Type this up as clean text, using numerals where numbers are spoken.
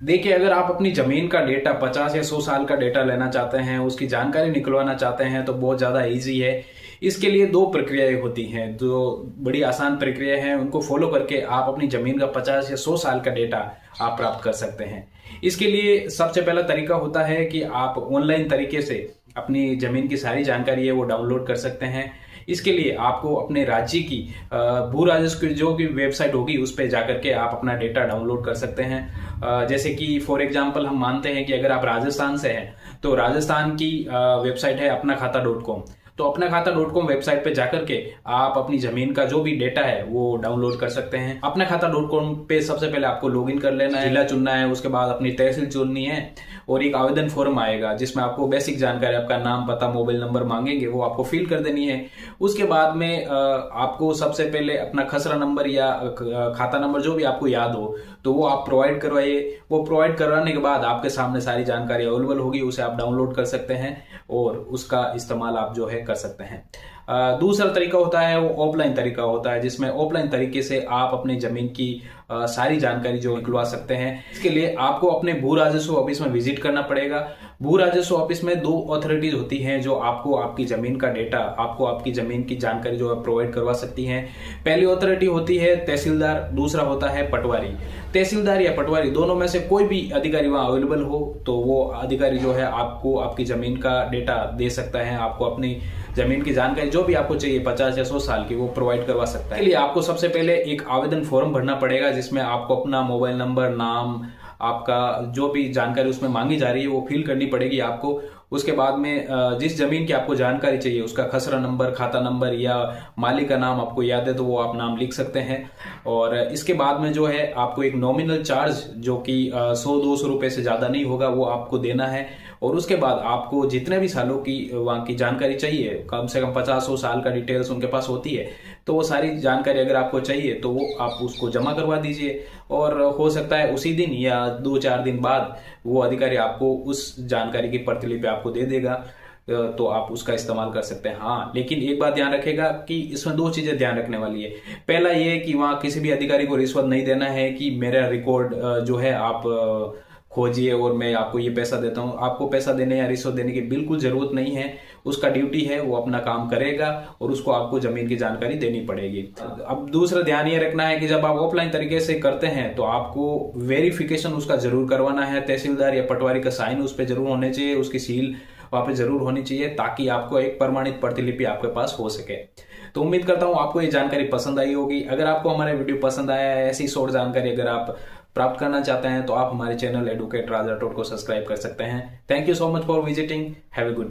देखिए, अगर आप अपनी जमीन का डेटा 50 या 100 साल का डेटा लेना चाहते हैं, उसकी जानकारी निकलवाना चाहते हैं तो बहुत ज़्यादा इजी है। इसके लिए दो प्रक्रियाएं होती हैं जो बड़ी आसान प्रक्रिया हैं, उनको फॉलो करके आप अपनी जमीन का 50 या 100 साल का डेटा आप प्राप्त कर सकते हैं। इसके लिए सबसे पहला तरीका होता है कि आप ऑनलाइन तरीके से अपनी जमीन की सारी जानकारी है वो डाउनलोड कर सकते हैं। इसके लिए आपको अपने राज्य की भू राजस्व की जो भी वेबसाइट होगी उस पर जाकर के आप अपना डेटा डाउनलोड कर सकते हैं। जैसे कि फॉर एग्जांपल हम मानते हैं कि अगर आप राजस्थान से हैं तो राजस्थान की वेबसाइट है अपनाखाता.com। तो अपनाखाता.com वेबसाइट पे जाकर के आप अपनी जमीन का जो भी डेटा है वो डाउनलोड कर सकते हैं। अपनाखाता.com पे सबसे पहले आपको लॉगिन कर लेना है, जिला चुनना है, उसके बाद अपनी तहसील चुननी है और एक आवेदन फॉर्म आएगा जिसमें आपको बेसिक जानकारी, आपका नाम, पता, मोबाइल नंबर मांगेंगे, वो आपको फिल कर देनी है। उसके बाद में आपको सबसे पहले अपना खसरा नंबर या खाता नंबर जो भी आपको याद हो तो वो आप प्रोवाइड करवाइए। वो प्रोवाइड करवाने के बाद आपके सामने सारी जानकारी अवेलेबल होगी, उसे आप डाउनलोड कर सकते हैं और उसका इस्तेमाल आप जो है कर सकते हैं। दूसरा तरीका होता है वो ऑफलाइन तरीका होता है, जिसमें ऑफलाइन तरीके से आप अपनी जमीन की सारी जानकारी जो निकलवा सकते हैं। इसके लिए आपको अपने भू राजस्व ऑफिस में विजिट करना पड़ेगा। भू राजस्व ऑफिस में दो अथॉरिटीज होती हैं जो आपको आपकी जमीन का डेटा, आपको आपकी जमीन की जानकारी जो है प्रोवाइड करवा सकती हैं। पहली अथॉरिटी होती है तहसीलदार, दूसरा होता है पटवारी। तहसीलदार या पटवारी दोनों में से कोई भी अधिकारी वहां अवेलेबल हो तो वो अधिकारी जो है आपको आपकी जमीन का डेटा दे सकता है, आपको अपनी जमीन की जानकारी जो भी आपको चाहिए 50 या 100 साल की वो प्रोवाइड करवा सकता है। इसके लिए आपको सबसे पहले एक आवेदन फॉर्म भरना पड़ेगा जिसमें आपको अपना मोबाइल नंबर, नाम, आपका जो भी जानकारी उसमें मांगी जा रही है वो फिल करनी पड़ेगी आपको। उसके बाद में जिस जमीन की आपको जानकारी चाहिए उसका खसरा नंबर, खाता नंबर या मालिक का नाम आपको याद है तो वो आप नाम लिख सकते हैं। और इसके बाद में जो है आपको एक नॉमिनल चार्ज जो कि 100-200 रुपए से ज्यादा नहीं होगा वो आपको देना है। और उसके बाद आपको जितने भी सालों की वहां की जानकारी चाहिए, कम से कम 50-100 साल का डिटेल्स उनके पास होती है, तो वो सारी जानकारी अगर आपको चाहिए तो वो आप उसको जमा करवा दीजिए। और हो सकता है उसी दिन या 2-4 दिन बाद वो अधिकारी आपको उस जानकारी की प्रतिलिपि आपको दे देगा, तो आप उसका इस्तेमाल कर सकते हैं। हाँ, लेकिन एक बात ध्यान रखेगा कि इसमें दो चीजें ध्यान रखने वाली है। पहला ये है कि वहां किसी भी अधिकारी को रिश्वत नहीं देना है कि मेरा रिकॉर्ड जो है आप खोजिए और मैं आपको ये पैसा देता हूँ। आपको पैसा देने या रिश्वत देने की बिल्कुल जरूरत नहीं है। उसका ड्यूटी है, वो अपना काम करेगा और उसको आपको जमीन की जानकारी देनी पड़ेगी। अब दूसरा ध्यान ये रखना है कि जब आप ऑफलाइन तरीके से करते हैं तो आपको वेरिफिकेशन उसका जरूर करवाना है। तहसीलदार या पटवारी का साइन उस पर जरूर होने चाहिए, उसकी सील वहां पे जरूर होनी चाहिए ताकि आपको एक प्रमाणित प्रतिलिपि आपके पास हो सके। तो उम्मीद करता हूं आपको ये जानकारी पसंद आई होगी। अगर आपको हमारा वीडियो पसंद आया है, ऐसी शॉर्ट जानकारी अगर आप प्राप्त करना चाहते हैं तो आप हमारे चैनल एडुकेट राजा को सब्सक्राइब कर सकते हैं। Thank you so much for visiting. Have a good